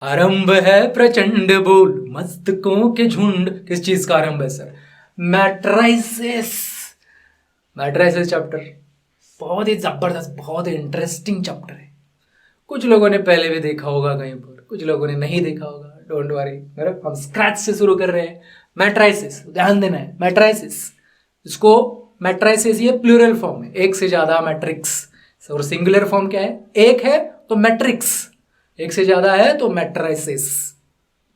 आरंभ है प्रचंड बोल मस्तकों के झुंड। किस चीज का आरंभ है सर? मैट्राइसिस। मैट्राइसिस चैप्टर बहुत ही जबरदस्त, बहुत ही इंटरेस्टिंग चैप्टर है। कुछ लोगों ने पहले भी देखा होगा कहीं पर, कुछ लोगों ने नहीं देखा होगा। डोंट वरी, हम स्क्रैच से शुरू कर रहे हैं। मैट्राइसिस, ध्यान देना है। मैट्राइसिस, इसको मैट्राइसिस ये प्लूरल फॉर्म है, एक से ज्यादा मैट्रिक्स। और सिंगुलर फॉर्म क्या है? एक है तो मैट्रिक्स, एक से ज्यादा है तो मैट्राइसिस।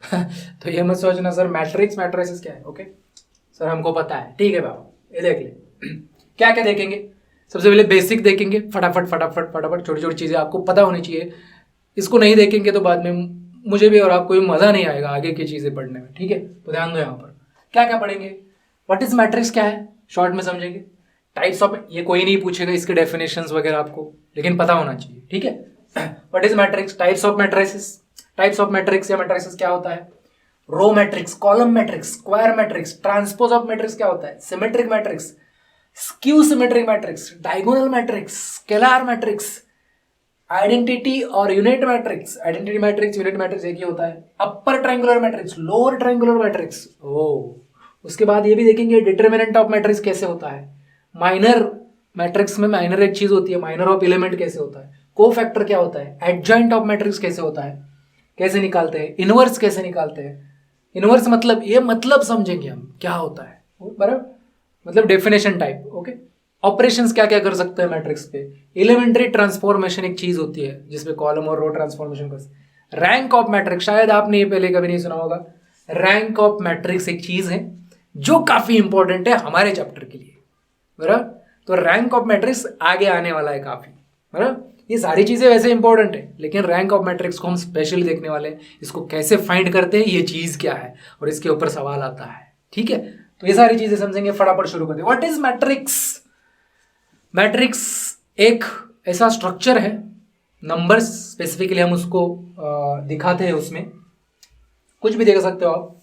तो ये मत सोचना सर मैट्रिक्स मैट्राइसिस क्या है। ओके सर, हमको पता है। ठीक है बाबा, ये देख ले। क्या क्या देखेंगे? सबसे पहले बेसिक देखेंगे, फटाफट फटाफट फटाफट, छोटी छोटी चीजें आपको पता होनी चाहिए। इसको नहीं देखेंगे तो बाद में मुझे भी और आपको भी मजा नहीं आएगा आगे की चीजें पढ़ने में। ठीक है, तो ध्यान दो यहाँ पर क्या क्या पढ़ेंगे। व्हाट इज मैट्रिक्स क्या है, शॉर्ट में समझेंगे। टाइप्स ऑफ, ये कोई नहीं पूछेगा इसके डेफिनेशंस वगैरह आपको, लेकिन पता होना चाहिए। ठीक है, what is matrix, types of matrix. Types of matrix या मैट्रिक्स क्या होता है? Row matrix, column matrix, square matrix. Transpose of matrix क्या होता है? Symmetric matrix, skew symmetric matrix, diagonal matrix, scalar matrix, identity और unit matrix. Identity matrix, unit matrix एक ही होता है। Upper triangular matrix, lower triangular matrix. उसके बाद ये भी देखेंगे डिटर्मिनेंट ऑफ मैट्रिक्स कैसे होता है। माइनर मैट्रिक्स में माइनर एक चीज होती है, माइनर ऑफ एलिमेंट कैसे होता है। कोफैक्टर क्या होता है। एडजॉइंट ऑफ मैट्रिक्स कैसे होता है, कैसे निकालते हैं। इनवर्स कैसे निकालते हैं। इनवर्स मतलब, ये मतलब समझेंगे हम क्या होता है बराबर, मतलब डेफिनेशन टाइप। ओके, ऑपरेशंस क्या क्या कर सकते हैं मैट्रिक्स पे। एलिमेंट्री ट्रांसफॉर्मेशन एक चीज होती है जिसपे कॉलम और रो ट्रांसफॉर्मेशन कर। रैंक ऑफ मैट्रिक्स, शायद आपने ये पहले कभी नहीं सुना होगा। रैंक ऑफ मैट्रिक्स एक चीज है जो काफी इंपॉर्टेंट है हमारे चैप्टर के लिए, बराबर। तो रैंक ऑफ मैट्रिक्स आगे आने वाला है काफी, बराबर। ये सारी चीजें वैसे इंपॉर्टेंट है, लेकिन रैंक ऑफ मैट्रिक्स को हम स्पेशली देखने वाले हैं। इसको कैसे फाइंड करते हैं, ये चीज क्या है, और इसके ऊपर सवाल आता है। ठीक है, तो ये सारी चीजें समझेंगे। फटाफट शुरू करते हैं। What is matrix? मैट्रिक्स एक ऐसा स्ट्रक्चर है, नंबर्स स्पेसिफिकली हम उसको दिखाते हैं। उसमें कुछ भी देख सकते हो आप।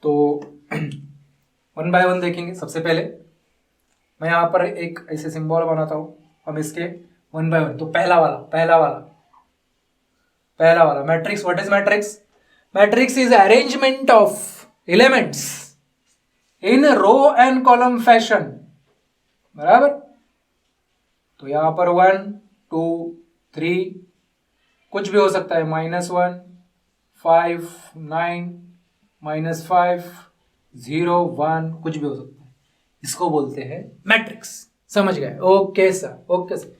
तो वन बाय वन देखेंगे। सबसे पहले मैं यहाँ पर एक ऐसे सिंबल बनाता हूँ, हम इसके वन बाय वन। तो पहला वाला matrix. What is matrix? Matrix is arrangement of elements in row and column fashion, बराबर। तो यहां पर 1 2 3 कुछ भी हो सकता है, -1 5 9 -5 0 1 कुछ भी हो सकता है। इसको बोलते हैं मैट्रिक्स। समझ गए? Okay sir, okay sir.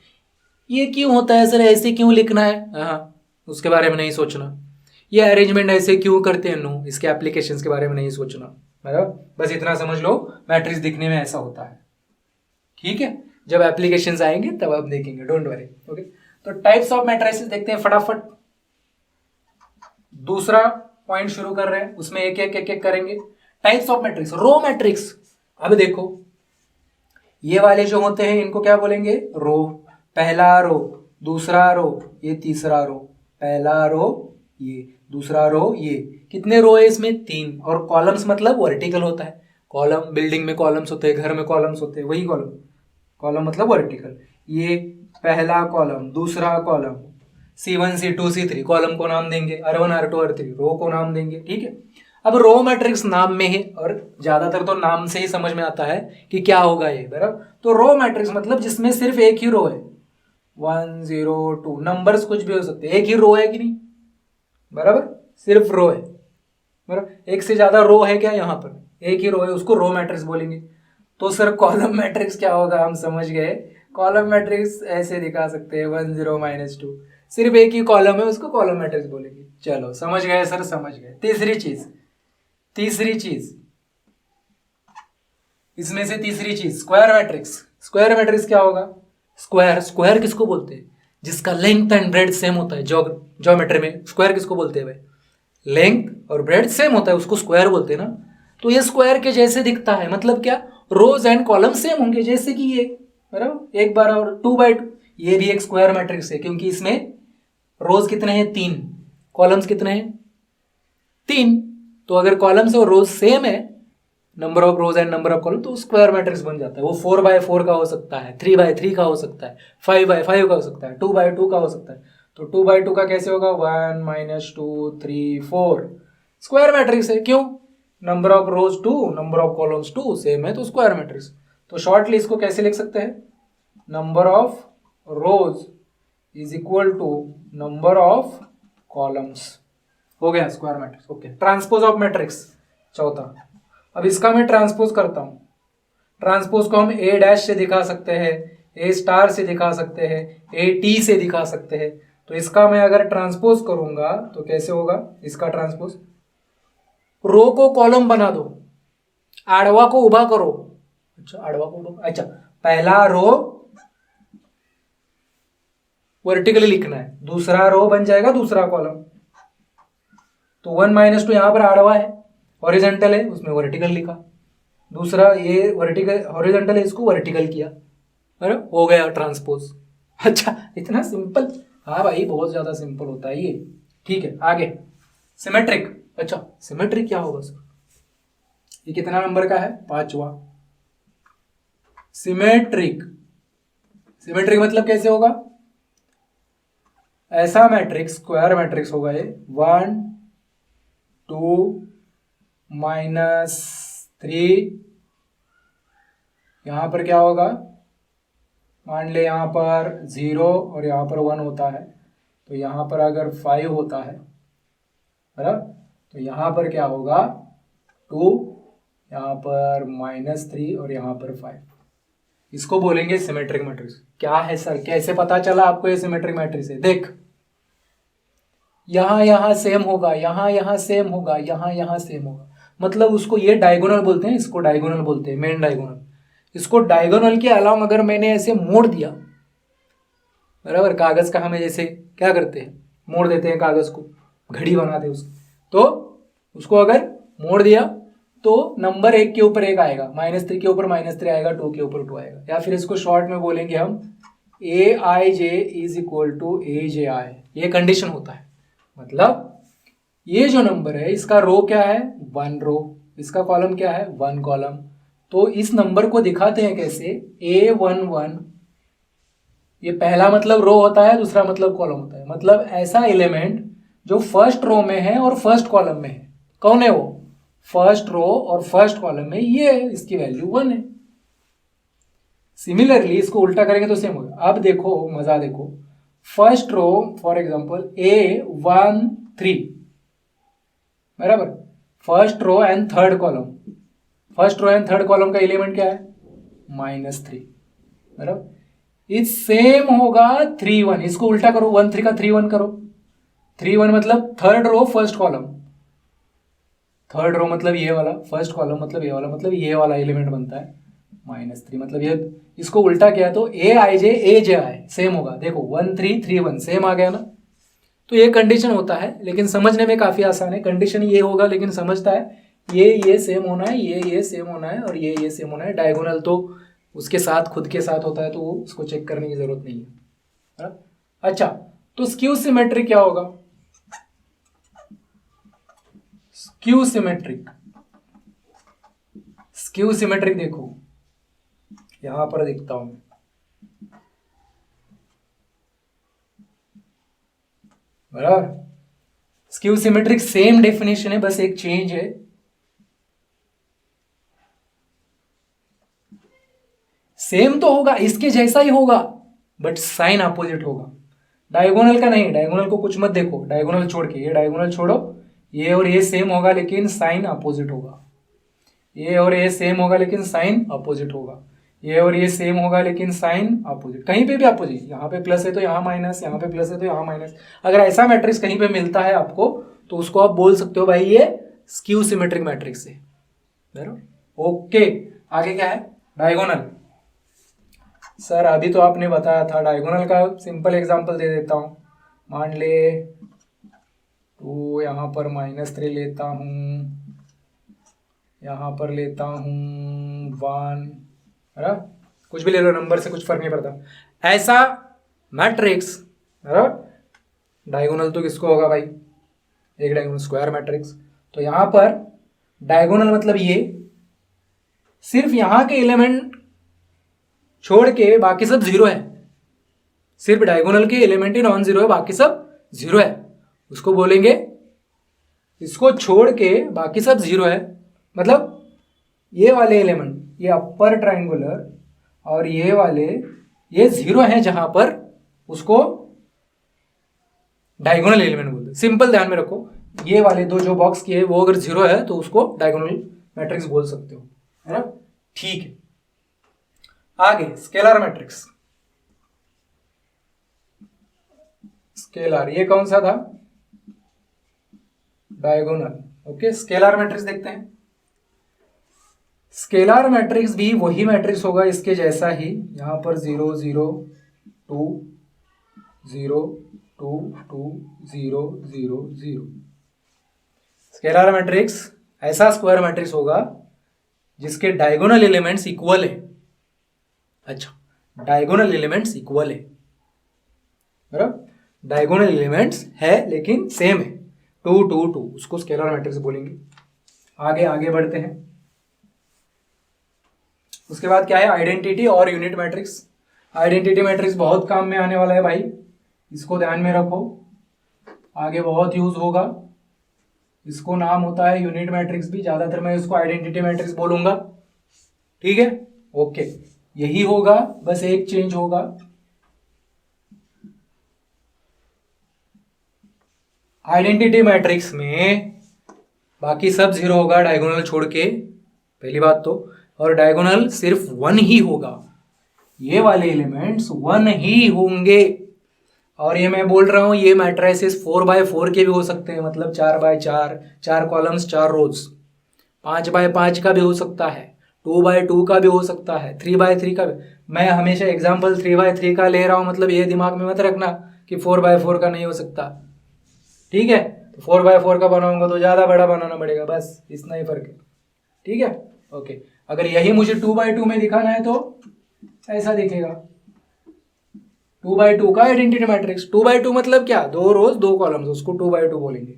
ये क्यों होता है सर, ऐसे क्यों लिखना है? हाँ, उसके बारे में नहीं सोचना। ये अरेंजमेंट ऐसे क्यों करते हैं, नो, इसके एप्लीकेशंस के बारे में नहीं सोचना, बराबर। बस इतना समझ लो, मैट्रिक्स दिखने में ऐसा होता है। ठीक है, जब एप्लीकेशंस आएंगे तब आप देखेंगे, डोंट वरी। ओके, तो टाइप्स ऑफ मैट्रिसेस देखते हैं फटाफट। दूसरा पॉइंट शुरू कर रहे हैं, उसमें एक एक करेंगे। Types of matrix. Row matrix, अब देखो ये वाले जो होते हैं इनको क्या बोलेंगे? रो। पहला रो, दूसरा रो, ये तीसरा रो। पहला रो, ये दूसरा रो, ये। कितने रो है इसमें? 3। और कॉलम्स मतलब वर्टिकल होता है। कॉलम, बिल्डिंग में कॉलम्स होते हैं, घर में कॉलम्स होते हैं, वही कॉलम। कॉलम मतलब वर्टिकल। ये पहला कॉलम, दूसरा column, C1 C2 C3 column को नाम देंगे, R1 R2 R3 रो को नाम देंगे। ठीक है, अब रो मैट्रिक्स नाम में है, और ज्यादातर तो नाम से ही समझ में आता है कि क्या होगा ये, बराबर। तो रो मैट्रिक्स मतलब जिसमें सिर्फ एक ही रो है, 1 0 2, नंबर्स कुछ भी हो सकते हैं, एक ही रो है कि नहीं, बराबर, सिर्फ रो है, बराबर। एक से ज्यादा रो है क्या? यहाँ पर एक ही रो है, उसको रो मैट्रिक्स बोलेंगे। तो सर कॉलम मैट्रिक्स क्या होगा? हम समझ गए। कॉलम मैट्रिक्स ऐसे दिखा सकते हैं, 1 0 -2, सिर्फ एक ही कॉलम है, उसको कॉलम मैट्रिक्स बोलेंगे। चलो समझ गए सर, समझ गए। तीसरी चीज इसमें से तीसरी चीज, स्क्वायर मैट्रिक्स। स्क्वायर मैट्रिक्स क्या होगा? स्क्वायर किसको बोलते हैं? जिसका लेंथ एंड ब्रेड सेम होता है। ज्योमेट्री में स्क्वायर किसको बोलते हैं भाई? लेंथ और ब्रेड सेम होता है, उसको स्क्वायर बोलते हैं ना। तो ये स्क्वायर के जैसे दिखता है, मतलब क्या? रोज एंड कॉलम सेम होंगे, जैसे कि ये, बराबर। एक बार और 2 by 2, ये भी एक स्क्वायर मैट्रिक्स है, क्योंकि इसमें रोज कितने हैं? 3। कॉलम्स कितने हैं? 3। तो अगर कॉलम्स और रोज सेम है, number of rose and number of column, तो स्क्वायर मैट्रिक्स बन जाता है। वो 4 by 4 का हो सकता है, 3 by 3 का हो सकता है, 5 by 5 का हो सकता है, 2 by 2 का हो सकता है। तो 2/2 का कैसे होगा, 1 - 2 3 4, स्क्वायर मैट्रिक्स है। क्यों, number of rose 2, number of columns 2 same है तो स्क्वायर मैट्रिक्स। तो शॉर्टली इसको कैसे लिख सकते हैं, number of rows is equal to number of columns, हो गया square matrix. Okay, transpose of matrix चौथा। अब इसका मैं ट्रांसपोज करता हूं। ट्रांसपोज को हम ए डैश से दिखा सकते हैं, ए स्टार से दिखा सकते हैं, ए टी से दिखा सकते हैं। तो इसका मैं अगर ट्रांसपोज करूंगा तो कैसे होगा इसका ट्रांसपोज, रो को कॉलम बना दो, आड़वा को उभा करो। अच्छा, आड़वा को उभा, अच्छा पहला रो वर्टिकली लिखना है, दूसरा रो बन जाएगा दूसरा कॉलम। तो 1 - 2 यहां पर आड़वा है, हॉरिजॉन्टल है उसमें वर्टिकल लिखा, दूसरा ये वर्टिकल हॉरिजॉन्टल है इसको वर्टिकल किया, अरे हो गया ट्रांसपोज। अच्छा, इतना सिंपल, हाँ भाई बहुत ज्यादा सिंपल होता है ये। ठीक है, आगे सिमेट्रिक। अच्छा, सिमेट्रिक क्या होगा सर, ये कितना नंबर का है, 5वां। सिमेट्रिक, सिमेट्रिक मतलब कैसे होगा, ऐसा मैट्रिक्स स्क्वायर मैट्रिक्स होगा ये, 1 2 -3, यहां पर क्या होगा, मान ले यहां पर 0 और यहां पर 1 होता है, तो यहां पर अगर 5 होता है बराबर, तो यहां पर क्या होगा 2, यहां पर -3 और यहां पर 5, इसको बोलेंगे सिमेट्रिक मैट्रिक्स। क्या है सर, कैसे पता चला आपको ये सिमेट्रिक मैट्रिक्स है, देख यहां सेम होगा, यहां सेम होगा, यहां सेम होगा, मतलब उसको ये डायगोनल बोलते हैं, इसको डायगोनल बोलते हैं, मेन डायगोनल। इसको डायगोनल के अलावा अगर मैंने ऐसे मोड़ दिया बराबर, कागज का हमें जैसे क्या करते हैं, मोड़ देते हैं कागज को, घड़ी बनाते हैं उसको, तो उसको अगर मोड़ दिया तो नंबर 1 के ऊपर 1 आएगा, -3 के ऊपर -3 आएगा, 2 के ऊपर 2 आएगा, या फिर इसको शॉर्ट में बोलेंगे हम AIJ is equal to AJI, ये कंडीशन होता है। मतलब ये जो नंबर है इसका रो क्या है, 1 रो, इसका कॉलम क्या है, 1 कॉलम। तो इस नंबर को दिखाते हैं कैसे, A11, ये पहला मतलब रो होता है, दूसरा मतलब कॉलम होता है, मतलब ऐसा एलिमेंट जो फर्स्ट रो में है और फर्स्ट कॉलम में है। कौन है वो, फर्स्ट रो और फर्स्ट कॉलम में ये है, इसकी वैल्यू 1 है। सिमिलरली इसको उल्टा करेंगे तो सेम होगा। अब देखो मजा, देखो first row for example A13 बराबर, first row and third column, first row and third column का एलिमेंट क्या है, -3 बराबर, इस सेम होगा 3 1, इसको उल्टा करो, 1 3 का 3 1 करो, 3 1 मतलब third row first column, third row मतलब ये वाला, फर्स्ट कॉलम मतलब ये वाला, मतलब ये वाला एलिमेंट बनता है -3, मतलब ये, इसको उल्टा किया तो AIJ AJI सेम होगा, देखो 1 3 3 1 सेम आ गया ना। तो ये कंडीशन होता है, लेकिन समझने में काफी आसान है, कंडीशन ये होगा लेकिन समझता है ये सेम होना है, ये सेम होना है और ये सेम होना है। डायगोनल तो उसके साथ खुद के साथ होता है, तो उसको चेक करने की जरूरत नहीं है। अच्छा, तो स्क्यू सिमेट्रिक क्या होगा, स्क्यू सिमेट्रिक, स्क्यू सिमेट्रिक देखो यहां पर दिखता हूं, बराबर, स्क्यू सिमेट्रिक सेम डेफिनेशन है, बस एक चेंज है, सेम तो होगा, इसके जैसा ही होगा बट साइन अपोजिट होगा। डायगोनल का नहीं, डायगोनल को कुछ मत देखो, डायगोनल छोड़ के, ये डायगोनल छोड़ो, ये और ये सेम होगा लेकिन साइन अपोजिट होगा, ये और ये सेम होगा लेकिन साइन अपोजिट होगा, ये और ये सेम होगा लेकिन साइन अपोजिट, कहीं पे भी अपोजिट, यहाँ पे प्लस है तो यहाँ माइनस, यहाँ पे प्लस है तो यहाँ माइनस। अगर ऐसा मैट्रिक्स कहीं पे मिलता है आपको तो उसको आप बोल सकते हो भाई ये स्क्यू सिमेट्रिक मैट्रिक्स है, बराबर। ओके, आगे क्या है, डायगोनल। सर अभी तो आपने बताया था, डायगोनल का सिंपल एग्जांपल दे देता हूं, मान ले तो यहाँ पर -3 लेता हूं, यहाँ पर लेता हूं 1, है, कुछ भी ले लो नंबर से, कुछ फर्क नहीं पड़ता। ऐसा मैट्रिक्स बराबर, डायगोनल तो किसको होगा भाई, एक डायगोनल स्क्वायर मैट्रिक्स। तो यहां पर डायगोनल मतलब ये, सिर्फ यहां के एलिमेंट छोड़ के बाकी सब 0 है, सिर्फ डायगोनल के एलिमेंट ही नॉन जीरो है, बाकी सब जीरो है, उसको बोलेंगे, इसको छोड़ के बाकी सब जीरो है, मतलब ये वाले एलिमेंट, ये अपर ट्रायंगुलर और ये वाले, ये जीरो है जहां पर, उसको डायगोनल एलिमेंट बोलते हैं। सिंपल ध्यान में रखो, ये वाले दो जो बॉक्स किए वो अगर जीरो है तो उसको डायगोनल मैट्रिक्स बोल सकते हो, है ना। ठीक है, आगे स्केलर मैट्रिक्स। स्केलर ये कौन सा था, डायगोनल। ओके, स्केलर मैट्रिक्स देखते हैं। स्केलर मैट्रिक्स भी वही मैट्रिक्स होगा इसके जैसा ही, यहां पर 0 0 2 0 2 2 0 0 0। स्केलर मैट्रिक्स ऐसा स्क्वायर मैट्रिक्स होगा जिसके डायगोनल एलिमेंट्स इक्वल है। अच्छा, डायगोनल एलिमेंट्स इक्वल है, बराबर, डायगोनल एलिमेंट्स है लेकिन सेम है, 2 2 2, उसको स्केलर मैट्रिक्स बोलेंगे। आगे आगे बढ़ते हैं। उसके बाद क्या है, आइडेंटिटी और यूनिट मैट्रिक्स। आइडेंटिटी मैट्रिक्स बहुत काम में आने वाला है भाई, इसको ध्यान में रखो, आगे बहुत यूज होगा। इसको नाम होता है यूनिट मैट्रिक्स भी, ज्यादातर मैं इसको आइडेंटिटी मैट्रिक्स बोलूंगा। ठीक है, ओके, यही होगा, बस एक चेंज होगा। आइडेंटिटी मैट्रिक्स में बाकी सब जीरो होगा डायगोनल छोड़ के, पहली बात तो, और डायगोनल सिर्फ 1 ही होगा, ये वाले एलिमेंट्स 1 ही होंगे। और ये मैं बोल रहा हूं, ये मैट्रिसेस 4x4 के भी हो सकते हैं, मतलब 4x4, 4 कॉलम्स 4 रोज, 5x5 का भी हो सकता है, 2x2 का भी हो सकता है, 3x3 का भी। मैं हमेशा एग्जाम्पल 3x3 का ले रहा हूं, मतलब ये दिमाग में मत रखना कि 4x4 का नहीं हो सकता। ठीक है, तो 4x4 का बनाऊंगा तो ज्यादा बड़ा बनाना पड़ेगा, बस इतना ही फर्क है। ठीक है, ओके। अगर यही मुझे 2x2 में दिखाना है तो ऐसा दिखेगा, 2x2 का आइडेंटिटी मैट्रिक्स। 2x2 मतलब क्या, 2 रोज 2 कॉलम्स, उसको 2x2 बोलेंगे।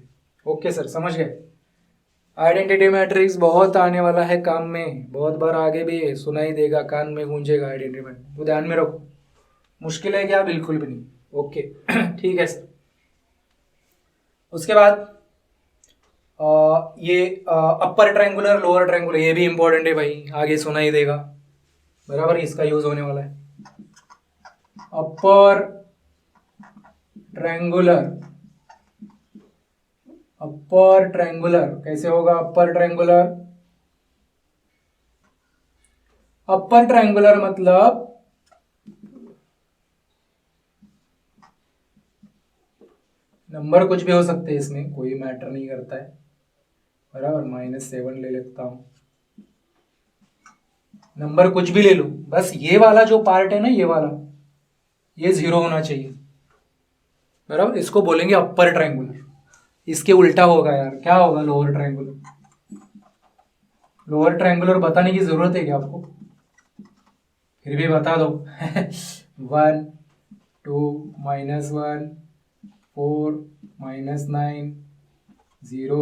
ओके सर, समझ गए। आइडेंटिटी मैट्रिक्स बहुत आने वाला है काम में, बहुत बार आगे भी सुनाई देगा, कान में गूंजेगा आइडेंटिटी मैट्रिक्स, तो ध्यान में रखो। मुश्किल है क्या, बिल्कुल भी नहीं। ओके ठीक है सर। उसके बाद ये अपर ट्रायंगुलर लोअर ट्रायंगुलर, ये भी इंपॉर्टेंट है भाई, आगे सुनाई देगा, बराबर, इसका यूज होने वाला है। अपर ट्रायंगुलर, अपर ट्रायंगुलर कैसे होगा, अपर ट्रायंगुलर, अपर ट्रायंगुलर मतलब नंबर कुछ भी हो सकते हैं, इसमें कोई मैटर नहीं करता है, बराबर। -7 ले लेता हूं, नंबर कुछ भी ले लो, बस ये वाला जो पार्ट है ना, ये वाला, ये 0 होना चाहिए, बराबर। इसको बोलेंगे अपर ट्रायंगुलर। इसके उल्टा होगा यार, क्या होगा, लोअर ट्रायंगुलर। लोअर ट्रायंगुलर बताने की जरूरत है क्या आपको, फिर भी बता दो 1 2 -1 4 -9 0।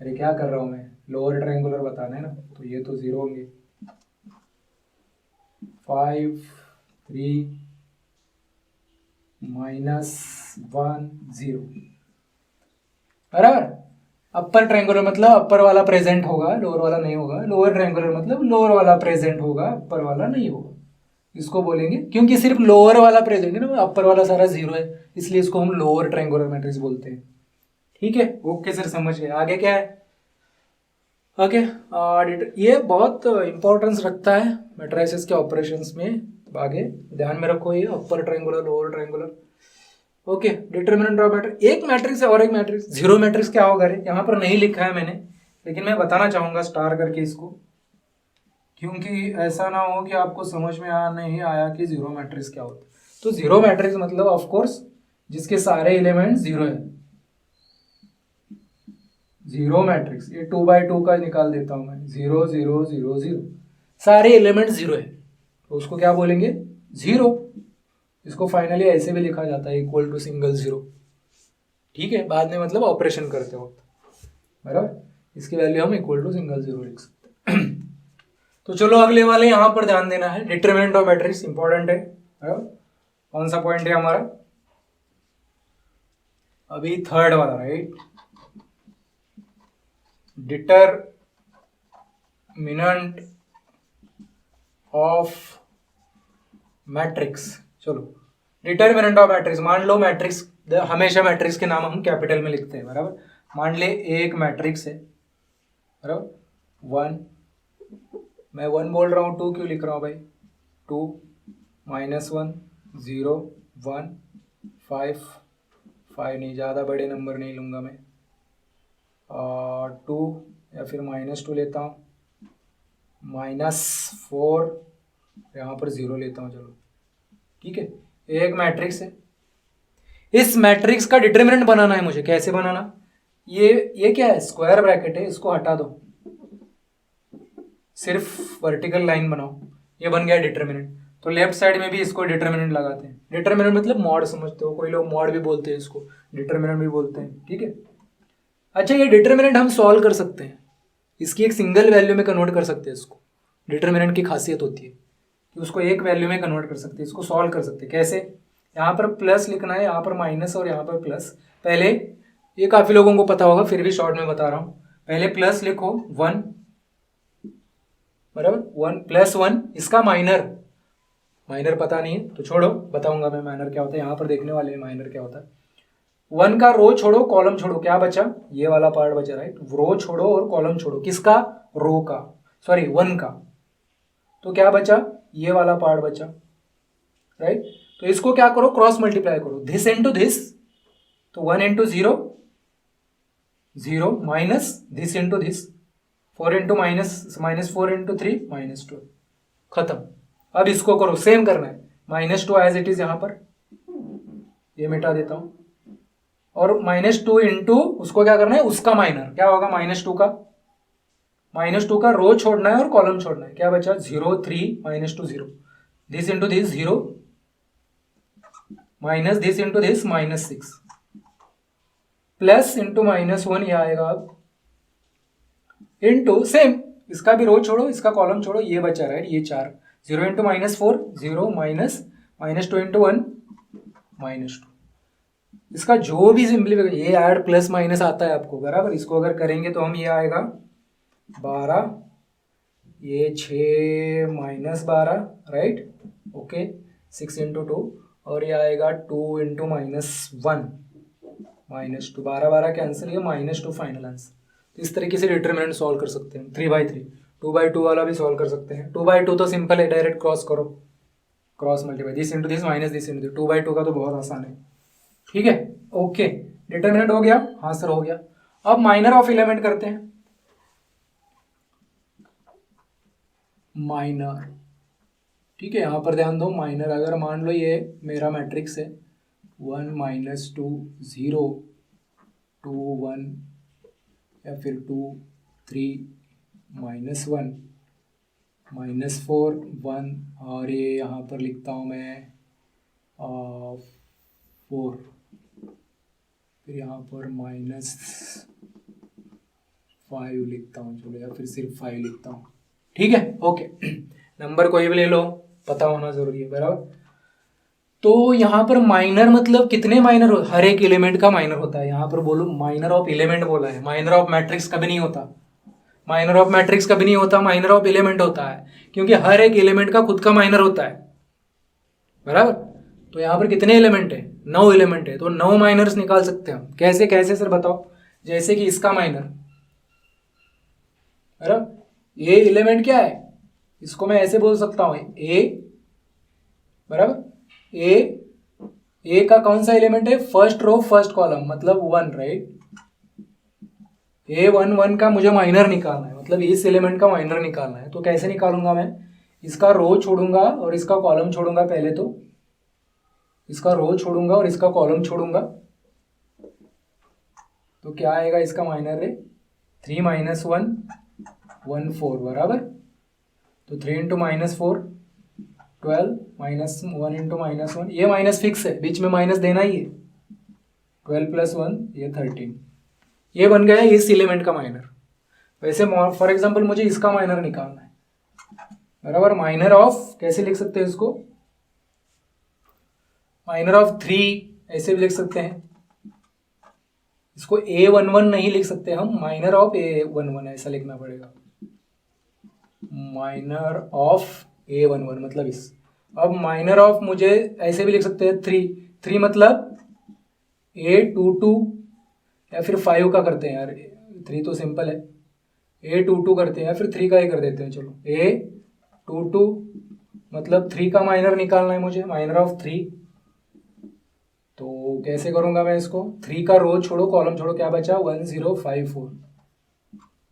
अरे क्या कर रहा हूं मैं, लोअर ट्रायंगुलर बताना है ना, तो ये तो 0 होंगे। 5 3 -1 0, बराबर। अपर ट्रायंगुलर मतलब अपर वाला प्रेजेंट होगा, लोअर वाला नहीं होगा। लोअर ट्रायंगुलर मतलब लोअर वाला प्रेजेंट होगा, अपर वाला नहीं होगा, इसको बोलेंगे। क्योंकि सिर्फ लोअर वाला प्रेजेंट है ना, अपर वाला सारा 0 है, इसलिए इसको हम लोअर ट्रायंगुलर मैट्रिक्स बोलते हैं। ठीक है, ओके सर, समझ गए। आगे क्या है, ओके ये बहुत इंपॉर्टेंस रखता है मैट्रिसेस के ऑपरेशंस में, तो आगे ध्यान में रखो, ये upper triangular lower triangular. Okay, determinant of matrix, एक मैट्रिक्स है और एक मैट्रिक्स, जीरो मैट्रिक्स क्या होगा रे, यहाँ पर नहीं लिखा है मैंने, लेकिन मैं बताना चाहूंगा स्टार करके इसको, क्योंकि ऐसा ना हो कि आपको समझ में नहीं आया कि जीरो मैट्रिक्स क्या होता है। तो जीरो मैट्रिक्स मतलब ऑफ कोर्स जिसके सारे एलिमेंट 0 है, जीरो मैट्रिक्स। ये 2x2 का निकाल देता हूं मैं, 0 0 0 0, सारे एलिमेंट 0 है, तो उसको क्या बोलेंगे, 0। इसको फाइनली ऐसे भी लिखा जाता है, इक्वल टू सिंगल 0। ठीक है, बाद में मतलब ऑपरेशन करते वक्त, बराबर, इसकी वैल्यू हम इक्वल टू सिंगल 0 लिख सकते हैं। तो चलो अगले वाले यहां पर ध्यान देना है, डिटरमिनेंट ऑफ मैट्रिक्स इंपॉर्टेंट है, बराबर। कौन सा पॉइंट है हमारा अभी? थर्ड वाला, राइट? Determinant of matrix. चलो, डिटरमिनेंट ऑफ मैट्रिक्स, मान लो मैट्रिक्स, हमेशा मैट्रिक्स के नाम हम कैपिटल में लिखते हैं, बराबर? मान ले एक मैट्रिक्स है, बराबर, 1, मैं 1 बोल रहा हूँ, 2 क्यों लिख रहा हूँ भाई? 2 -1 0 1 5 5 नहीं, ज़्यादा बड़े नंबर नहीं लूँगा मैं, 2 या फिर -2 लेता हूँ, -4, यहाँ पर 0 लेता हूँ। चलो ठीक है, एक मैट्रिक्स है, इस मैट्रिक्स का डिटरमिनेंट बनाना है मुझे। कैसे बनाना? ये क्या है? स्क्वायर ब्रैकेट है, इसको हटा दो, सिर्फ वर्टिकल लाइन बनाओ, ये बन गया डिटरमिनेंट। तो लेफ्ट साइड में भी इसको डिटरमिनेंट लगाते हैं। डिटरमिनेंट मतलब मॉड समझते हो, कोई लोग मॉड भी बोलते हैं इसको, डिटरमिनेंट भी बोलते हैं, ठीक है? अच्छा, ये डिटरमिनेंट हम सॉल्व कर सकते हैं, इसकी एक सिंगल वैल्यू में कन्वर्ट कर सकते हैं इसको। डिटरमिनेंट की खासियत होती है कि उसको एक वैल्यू में कन्वर्ट कर सकते हैं, इसको सॉल्व कर सकते हैं। कैसे? यहाँ पर प्लस लिखना है, यहाँ पर माइनस और यहाँ पर प्लस। पहले, ये काफ़ी लोगों को पता होगा, फिर भी शॉर्ट में बता रहा हूँ। पहले प्लस लिखो 1, बराबर, 1 + 1, इसका माइनर पता नहीं है तो छोड़ो, बताऊंगा मैं माइनर क्या होता है, यहाँ पर देखने वाले हैं माइनर क्या होता है। 1 का रो छोड़ो, कॉलम छोड़ो, क्या बचा? ये वाला पार्ट बचा, राइट? रो छोड़ो और कॉलम छोड़ो, किसका? रो का, सॉरी 1 का। तो क्या बचा? ये वाला पार्ट बचा, राइट? तो इसको क्या करो? क्रॉस मल्टीप्लाई करो, दिस इंटू दिस, तो 1 into 0 0 minus this into this, 4 into -4 into 3 -2, खत्म। अब इसको करो, सेम करना है, -2 एज इट इज, यहाँ पर ये मिटा देता हूं, और -2 इंटू उसको क्या करना है? उसका माइनर क्या होगा? -2 का रो छोड़ना है और कॉलम छोड़ना है। क्या बचा? 0 3 -2 0, this into this 0 minus this into this -6, plus into -1 ये आएगा, अब इंटू सेम, इसका भी रो छोड़ो, इसका कॉलम छोड़ो, ये बचा, राइट? ये 4, 0 इंटू -4 0 -2 इंटू 1 -2। इसका जो भी सिंपलीफिकेशन, ये ऐड प्लस माइनस आता है आपको, बराबर? इसको अगर करेंगे तो हम, ये आएगा 12, ये 6 -12, राइट? ओके, 6 इंटू 2, और ये आएगा 2 इंटू -1 -2, 12 कैंसिल, ये -2 फाइनल आंसर। तो इस तरीके से डिटरमिनेंट सॉल्व कर सकते हैं। 3/3, 2/2 वाला भी सॉल्व कर सकते हैं। 2/2 तो सिंपल है, डायरेक्ट क्रॉस करो, cross multiply, this into this minus this into this. 2/2 का तो बहुत आसान है, ठीक है? ओके, डिटरमिनेंट हो गया? हाँ सर हो गया। अब माइनर ऑफ एलिमेंट करते हैं। माइनर, ठीक है, यहां पर ध्यान दो। माइनर, अगर मान लो ये मेरा मैट्रिक्स है 1 -2 0 2 1, या फिर 2 3 -1 -4 1, और ये यहाँ पर लिखता हूँ मैं 4, फिर यहाँ पर -5 लिखता हूँ, चलो, या फिर सिर्फ 5 लिखता हूँ, ठीक है? ओके, नंबर कोई भी ले लो, पता होना जरूरी है, बराबर? तो यहाँ पर माइनर मतलब कितने माइनर हो? हर एक एलिमेंट का माइनर होता है। यहाँ पर बोलो माइनर ऑफ एलिमेंट बोला है, माइनर ऑफ मैट्रिक्स कभी नहीं होता, माइनर ऑफ मैट्रिक्स कभी नहीं होता, माइनर ऑफ एलिमेंट होता है, क्योंकि हर एक एलिमेंट का खुद का माइनर होता है, बराबर? तो यहाँ पर कितने एलिमेंट है? 9 एलिमेंट है, तो 9 माइनर्स निकाल सकते हैं हम। कैसे कैसे सर बताओ? जैसे कि इसका माइनर, बराबर, ये एलिमेंट क्या है? इसको मैं ऐसे बोल सकता हूँ ए, बराबर? ए का कौन सा एलिमेंट है? फर्स्ट रो फर्स्ट कॉलम, मतलब 1, राइट? A11 का मुझे माइनर निकालना है, मतलब इस एलिमेंट का माइनर निकालना है। तो कैसे निकालूंगा मैं? इसका रो छोड़ूंगा और इसका कॉलम छोड़ूंगा। पहले तो इसका रो छोड़ूंगा और इसका कॉलम छोड़ूंगा, तो क्या आएगा इसका माइनर है? 3 - 1 1 4, बराबर? तो 3 इंटू -4 12 -1 इंटू -1, ये माइनस फिक्स है, बीच में माइनस देना ही है। 12 + 1 ये 13, ये बन गया इस एलिमेंट का माइनर। वैसे फॉर एग्जांपल मुझे इसका माइनर निकालना है, बराबर? माइनर ऑफ, कैसे लिख सकते हैं इसको? माइनर ऑफ 3 ऐसे भी लिख सकते हैं, इसको A11 नहीं लिख सकते हम, माइनर ऑफ A11 ऐसा लिखना पड़ेगा, माइनर ऑफ A11 मतलब इस। अब माइनर ऑफ मुझे ऐसे भी लिख सकते हैं 3 मतलब A22 या फिर 5 का करते हैं यार, 3 तो सिंपल है, A22 करते हैं या फिर 3 का ही कर देते हैं, चलो A22 मतलब 3 का माइनर निकालना है मुझे, माइनर ऑफ 3। तो कैसे करूंगा मैं इसको, 3 का रो छोड़ो कॉलम छोड़ो, क्या बचा 1054,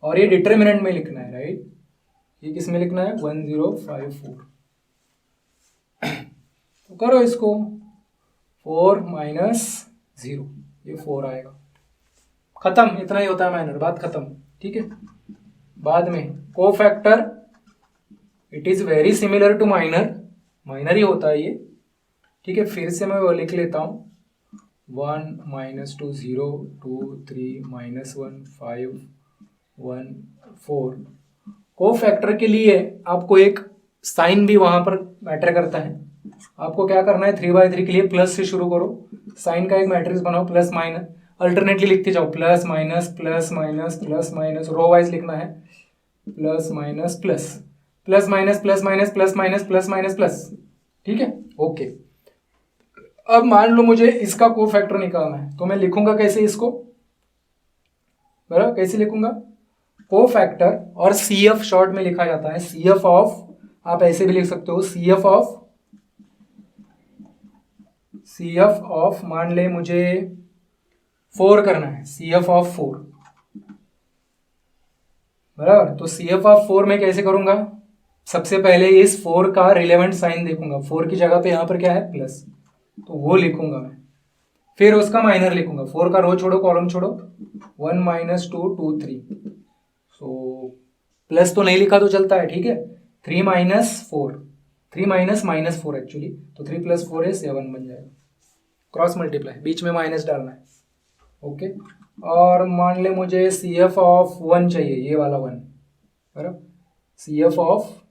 और ये डिटर्मिनेंट में लिखना है, राइट, ये किस में लिखना है 1054। तो करो इसको, 4 माइनस 0, ये 4 आएगा, खत्म, इतना ही होता है माइनर, बात खत्म, ठीक है। बाद में cofactor, it is very similar to minor, minor ही होता है ये, ठीक है। फिर से मैं वो लिख लेता हूँ, 1 माइनस 2 0 2 3 माइनस 1 5 1 4। को फैक्टर के लिए आपको एक साइन भी वहां पर मैटर करता है, आपको क्या करना है 3/3 के लिए प्लस से शुरू करो, साइन का एक मैट्रिक्स बनाओ, प्लस माइनस अल्टरनेटली लिखते जाओ, plus minus plus minus plus minus, row wise लिखना है, plus minus plus plus minus plus minus plus minus plus minus plus, ठीक है, ओके। अब मान लो मुझे इसका को फैक्टर निकालना है, तो मैं लिखूंगा कैसे इसको, बराबर कैसे लिखूंगा, को फैक्टर, और CF शॉर्ट में लिखा जाता है, CF ऑफ, आप ऐसे भी लिख सकते हो, CF ऑफ मान ले मुझे 4 करना है, CF ऑफ 4, बराबर। तो CF ऑफ 4 में कैसे करूंगा, सबसे पहले इस 4 का रिलेवेंट साइन देखूंगा, 4 की जगह पे यहां पर क्या है प्लस, तो वो लिखूंगा मैं, फिर उसका माइनर लिखूंगा, 4 का रो छोड़ो कॉलम छोड़ो, 1 माइनस 2 2 3, सो प्लस तो नहीं लिखा तो चलता है, ठीक है, 3 माइनस 4, 3 माइनस माइनस 4 एक्चुअली, तो 3 प्लस 4 है 7 बन जाएगा, क्रॉस मल्टीप्लाई, बीच में माइनस डालना है, ओके। और मान ले मुझे CF ऑफ 1 चाहिए, ये वाला 1, बराबर, CF ऑफ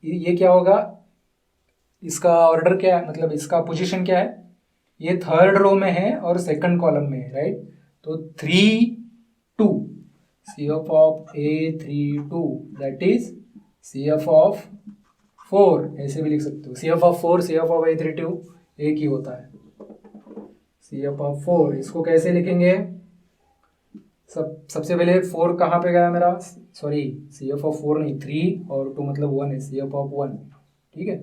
ये क्या होगा, इसका ऑर्डर क्या है, मतलब इसका पोजीशन क्या है, ये थर्ड रो में है और सेकंड कॉलम में है, राइट, तो 3 2, CF of A32 that is CF of 4, ऐसे भी लिख सकते हो, CF of 4 CF of A32 एक ही होता है, CF ऑफ 4, इसको कैसे लिखेंगे, सबसे पहले 4 कहाँ पे गया मेरा, सॉरी CF ऑफ 4 नहीं, 3 और 2 मतलब 1 है, CF ऑफ 1, ठीक है।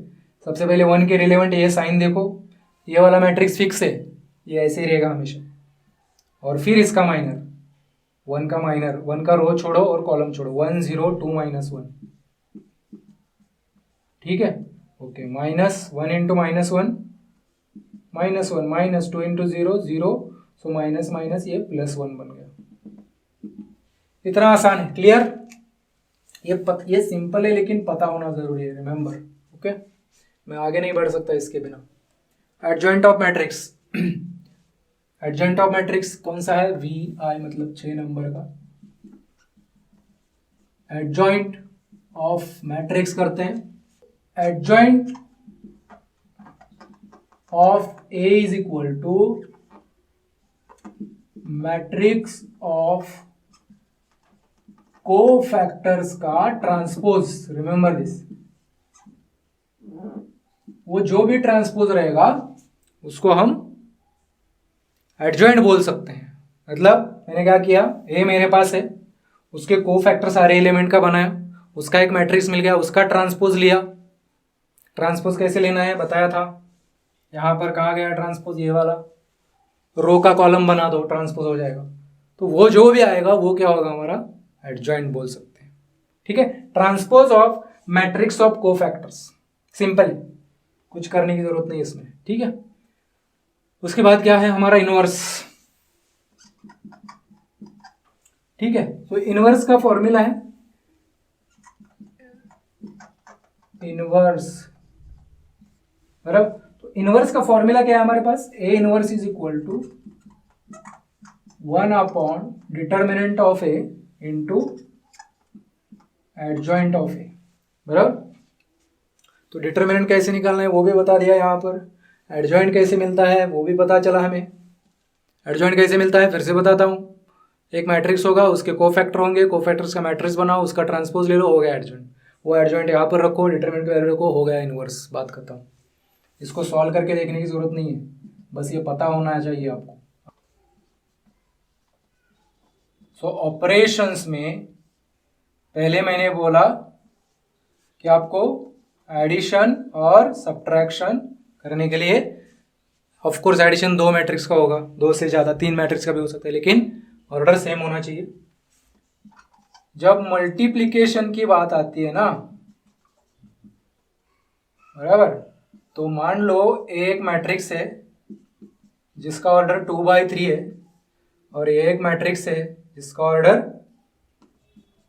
सबसे पहले 1 के रिलेवेंट ये साइन देखो, ये वाला मैट्रिक्स फिक्स है, ये ऐसे ही रहेगा हमेशा, और फिर इसका माइनर, 1 का माइनर, 1 का रो छोड़ो और कॉलम छोड़ो, 1 0 2 माइनस 1, ठीक है, okay, minus 1 into minus 1 minus 1 minus 2 into 0 0, so minus minus ये प्लस 1 बन गया, इतना आसान है, क्लियर, ये सिंपल है लेकिन पता होना जरूरी है, रिमेंबर, ओके। मैं आगे नहीं बढ़ सकता इसके बिना। Adjoint of matrix, adjoint of matrix कौन सा है, VI मतलब 6 नंबर का, एडजॉइंट ऑफ मैट्रिक्स करते हैं, adjoint of A is equal to matrix of cofactors का ट्रांसपोज, रिमेंबर दिस, वो जो भी ट्रांसपोज रहेगा उसको हम एडजॉइंट बोल सकते हैं। मतलब मैंने क्या किया, ए मेरे पास है, उसके को फैक्टर सारे एलिमेंट का बनाया, उसका एक मैट्रिक्स मिल गया, उसका ट्रांसपोज लिया, ट्रांसपोज कैसे लेना है बताया था, यहां पर कहा गया ट्रांसपोज, ये वाला रो का कॉलम बना दो, ट्रांसपोज हो जाएगा, तो वो जो भी आएगा वो क्या होगा हमारा एडजॉइंट बोल सकते हैं, ठीक है। Transpose of matrix of cofactors, simple, कुछ करने की जरूरत नहीं इसमें, ठीक है। उसके बाद क्या है हमारा इनवर्स, ठीक है। तो इनवर्स का फॉर्मूला है, इनवर्स, बराबर, तो इनवर्स का फॉर्मूला क्या है हमारे पास, A inverse is equal to 1 upon determinant of A into adjoint of A, बराबर। तो डिटर्मिनेंट कैसे निकालना है वो भी बता दिया यहाँ पर, एडजॉइंट कैसे मिलता है वो भी पता चला हमें। एडजॉइंट कैसे मिलता है फिर से बताता हूँ। एक मैट्रिक्स होगा, उसके कोफैक्टर होंगे, कोफैक्टर्स का मैट्रिक्स बनाओ, उसका ट्रांसपोज ले लो, हो गया एडजॉइंट। वो एडजॉइंट यहाँ पर रखो, डिटरमिनेंट की वैल्यू रखो, हो गया इनवर्स। बात करता हूँ। इसको सॉल्व करके देखने की जरूरत नहीं है, बस ये पता होना चाहिए आपको। सो ऑपरेशंस में पहले मैंने बोला कि आपको एडिशन और सब्ट्रैक्शन करने के लिए, ऑफ कोर्स एडिशन 2 मैट्रिक्स का होगा, 2 से ज़्यादा 3 मैट्रिक्स का भी हो सकता है, लेकिन ऑर्डर सेम होना चाहिए। जब मल्टीप्लिकेशन की बात आती है ना, बराबर, तो मान लो एक मैट्रिक्स है जिसका ऑर्डर 2/3 है और एक मैट्रिक्स है जिसका ऑर्डर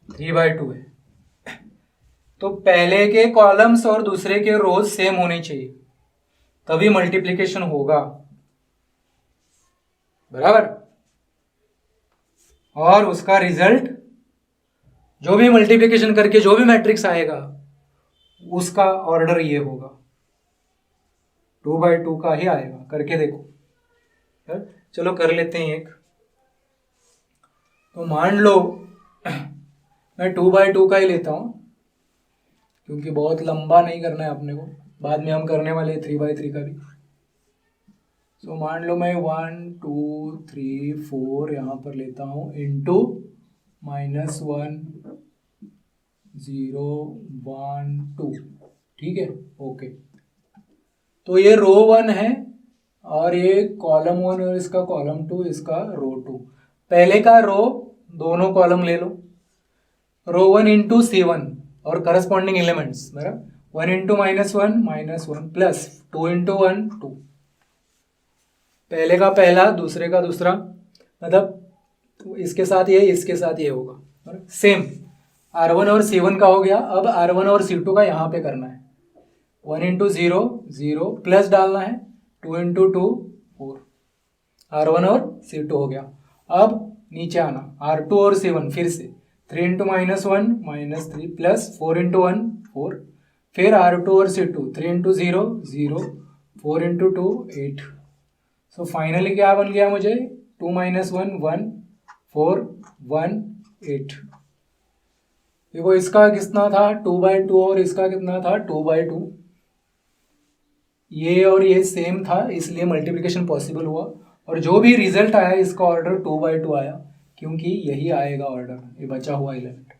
3/2 है। तो पहले के कॉलम्स और दूसरे के रोज सेम होने चाहिए, तभी मल्टीप्लिकेशन होगा, बराबर। और उसका रिजल्ट जो भी मल्टीप्लिकेशन करके जो भी मैट्रिक्स आएगा उसका ऑर्डर ये होगा, 2/2 का ही आएगा। करके देखो, चलो कर लेते हैं एक। तो मान लो मैं 2/2 का ही लेता हूं, क्योंकि बहुत लंबा नहीं करना है अपने को, बाद में हम करने वाले 3/3 का भी। तो मान लो मैं 1 2 3 4 यहाँ पर लेता हूँ, इंटू -1 0 1 2, ठीक है, ओके। तो ये रो 1 है और ये कॉलम 1 और इसका कॉलम 2, इसका रो 2। पहले का रो दोनों कॉलम ले लो, रो 1 इंटू C1 और करस्पॉन्डिंग एलिमेंट्स, बराबर। 1 इंटू -1 प्लस 2 इंटू 1 2। पहले का पहला, दूसरे का दूसरा, मतलब इसके साथ ये, इसके साथ ये होगा, सेम। R1 और C1 का हो गया। अब R1 और C2 का यहाँ पे करना है। 1 इंटू 0 0 प्लस डालना है, 2 इंटू 2 4। R1 और C2 हो गया। अब नीचे आना, R2 और C1 फिर से 3 इंटू -1 -3 प्लस 4 इंटू 1 4। फिर R2 और C2 3 into 0 0 4 into 2 8। So finally क्या बन गया मुझे, 2 - 1 1 4 1 8। देखो इसका कितना था 2/2 और इसका कितना था 2/2। ये और ये सेम था, इसलिए मल्टीप्लिकेशन पॉसिबल हुआ। और जो भी रिजल्ट आया इसका ऑर्डर 2/2 आया, क्योंकि यही आएगा ऑर्डर, ये बचा हुआ एलिमेंट।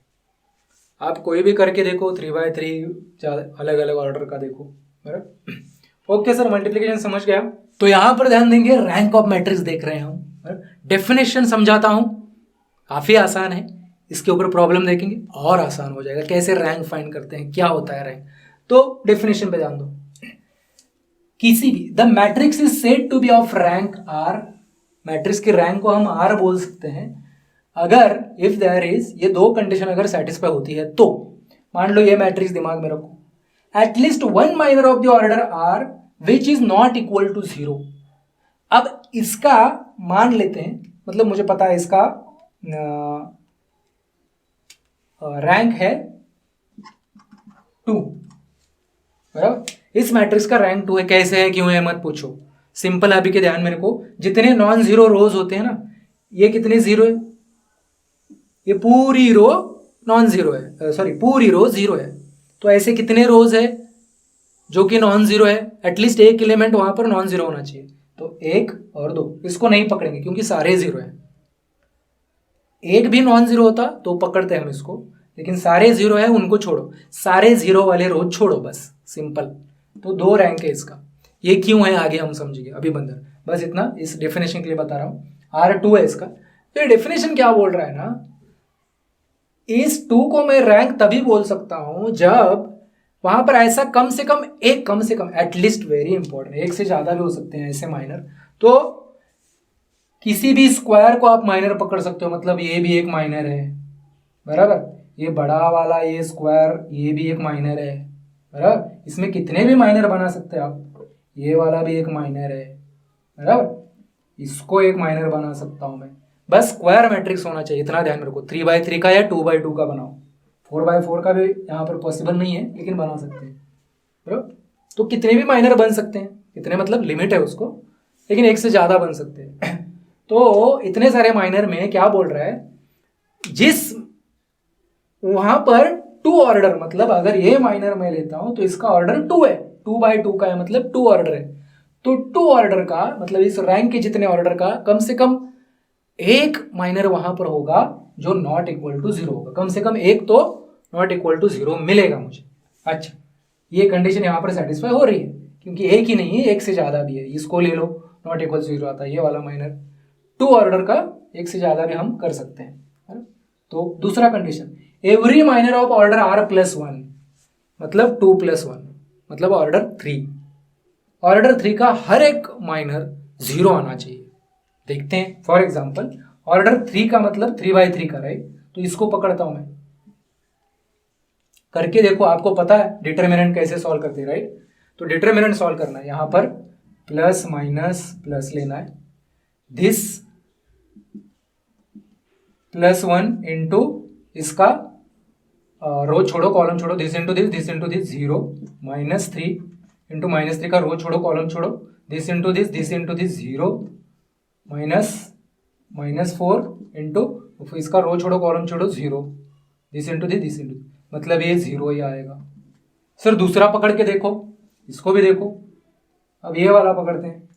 आप कोई भी करके देखो, 3/3 अलग अलग ऑर्डर का देखो, बराबर। ओके सर, मल्टीप्लिकेशन समझ गया। तो यहां पर ध्यान देंगे, रैंक ऑफ मैट्रिक्स देख रहे हैं हम। डेफिनेशन समझाता हूं, काफी आसान है। इसके ऊपर प्रॉब्लम देखेंगे और आसान हो जाएगा, कैसे रैंक फाइंड करते हैं, क्या होता है रैंक। तो डेफिनेशन पे ध्यान दो। किसी भी the matrix is said to be of rank R, मैट्रिक्स की रैंक को हम R बोल सकते हैं, अगर इफ देयर इज, ये दो कंडीशन अगर सेटिस्फाई होती है तो। मान लो ये मैट्रिक्स दिमाग में रखो, at least one minor of the order R which is not equal to 0। अब इसका मान लेते हैं, मतलब मुझे पता है इसका रैंक है 2, बराबर। इस मैट्रिक्स का रैंक 2 है। कैसे है, क्यों है, मत पूछो, सिंपल। अभी के ध्यान में रखो, जितने नॉन जीरो रोज होते हैं ना, ये कितने जीरो है, ये पूरी रो नॉन जीरो है, सॉरी पूरी रो जीरो है। तो ऐसे कितने रोज है जो कि नॉन जीरो है, एटलीस्ट एक एलिमेंट वहां पर नॉन जीरो होना चाहिए। तो 1 और 2 इसको नहीं पकड़ेंगे क्योंकि सारे जीरो है। एक भी नॉन जीरो होता तो पकड़ते हम इसको, लेकिन सारे जीरो है, उनको छोड़ो, सारे जीरो वाले रोज छोड़ो, बस सिंपल। तो 2 रैंक है इसका। ये क्यों है आगे हम समझेंगे, अभी बंदर, बस इतना इस डेफिनेशन के लिए बता रहा हूं। R2 है इसका। तो ये डेफिनेशन क्या बोल रहा है ना, इस 2 को मैं रैंक तभी बोल सकता हूं जब वहां पर ऐसा कम से कम एटलीस्ट, वेरी इंपॉर्टेंट, एक से ज्यादा भी हो सकते हैं ऐसे माइनर। तो किसी भी स्क्वायर को आप माइनर पकड़ सकते हो, मतलब ये भी एक माइनर है, बराबर। ये बड़ा वाला ये स्क्वायर, ये भी एक माइनर है, बराबर। इसमें कितने भी माइनर बना सकते हैं आप, ये वाला भी एक माइनर है, बराबर। इसको एक माइनर बना सकता हूं मैं, बस स्क्वायर मैट्रिक्स होना चाहिए, इतना ध्यान रखो। 3/3 का या 2/2 का बनाओ, 4/4 का भी यहाँ पर पॉसिबल नहीं है, लेकिन बना सकते हैं, बराबर। तो कितने भी माइनर बन सकते हैं, इतने मतलब लिमिट है उसको, लेकिन एक से ज़्यादा बन सकते हैं। तो इतने सारे माइनर में क्या बोल रहा है, जिस वहां पर 2 ऑर्डर, मतलब अगर ये माइनर मैं लेता हूं तो इसका ऑर्डर 2 है, 2/2 का है, मतलब 2 ऑर्डर है। तो 2 ऑर्डर का मतलब इस रैंक के जितने ऑर्डर का कम से कम एक माइनर वहां पर होगा जो नॉट इक्वल टू 0 होगा, कम से कम एक तो नॉट इक्वल टू 0 मिलेगा मुझे। अच्छा, ये कंडीशन यहां पर सेटिस्फाई हो रही है, क्योंकि एक ही नहीं है, एक से ज्यादा भी है। इसको ले लो, नॉट इक्वल टू 0 आता है, ये वाला माइनर 2 ऑर्डर का, एक से ज्यादा भी हम कर सकते हैं, है ना। तो दूसरा condition, every minor of order r+1 मतलब 2+1 मतलब ऑर्डर 3, ऑर्डर 3 का हर एक माइनर 0 आना चाहिए। देखते हैं, फॉर एग्जाम्पल ऑर्डर 3 का मतलब 3/3 का, राइट। तो इसको पकड़ता हूं मैं, करके देखो, आपको पता है डिटर्मिनेंट कैसे सॉल्व करते हैं, राइट। तो डिटर्मिनेंट सॉल्व करना है, यहां पर प्लस माइनस प्लस लेना है, दिस +1 इंटू इसका रो छोड़ो कॉलम छोड़ो, this into this into this 0, -3 into -3 का रो छोड़ो कॉलम छोड़ो, this into this into this 0, -4 into इसका रो छोड़ो कॉलम छोड़ो 0, दिस इंटू दिस इंटू, मतलब ये 0 ही आएगा। सर दूसरा पकड़ के देखो, इसको भी देखो। अब ये वाला पकड़ते हैं,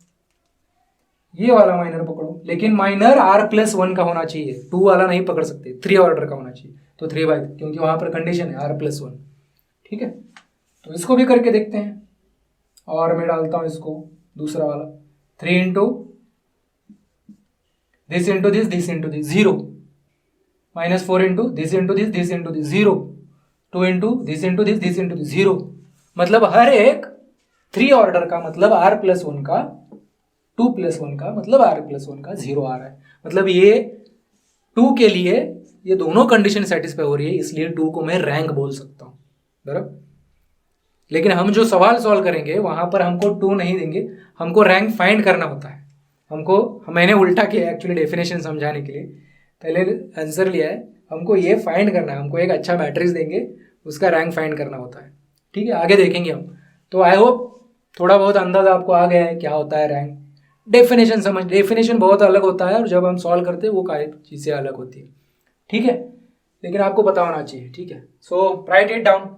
ये वाला माइनर पकड़ो, लेकिन माइनर r+1 का होना चाहिए, 2 वाला नहीं पकड़ सकते, 3 ऑर्डर का होना चाहिए। तो 3/3, क्योंकि वहां पर कंडीशन है r+1, ठीक है। तो इसको भी करके देखते हैं, और मैं डालता हूं इसको दूसरा वाला, 3 into this into this into this 0, -4 into this into this into this 0, 2 into this into this into this 0, मतलब हर एक 3 ऑर्डर का मतलब r+1 का, 2+1 का मतलब r+1 का 0 आ रहा है। मतलब ये 2 के लिए ये दोनों कंडीशन सेटिस्फाई हो रही है, इसलिए 2 को मैं रैंक बोल सकता हूं, बराबर। लेकिन हम जो सवाल सॉल्व करेंगे वहां पर हमको 2 नहीं देंगे, हमको रैंक फाइंड करना होता है। मैंने उल्टा किया एक्चुअली डेफिनेशन समझाने के लिए, पहले आंसर लिया है, हमको ये फाइंड करना है, हमको एक अच्छा मैट्रिक्स देंगे, उसका रैंक फाइंड करना होता है, ठीक है। आगे देखेंगे हम। तो आई होप थोड़ा बहुत अंदाजा आपको आ गया है क्या होता है रैंक। डेफिनेशन बहुत अलग होता है, और जब हम सॉल्व करते हैं वो काफ़ी चीज़ें अलग होती है, ठीक है। लेकिन आपको पता होना चाहिए, ठीक है। सो राइट इट डाउन।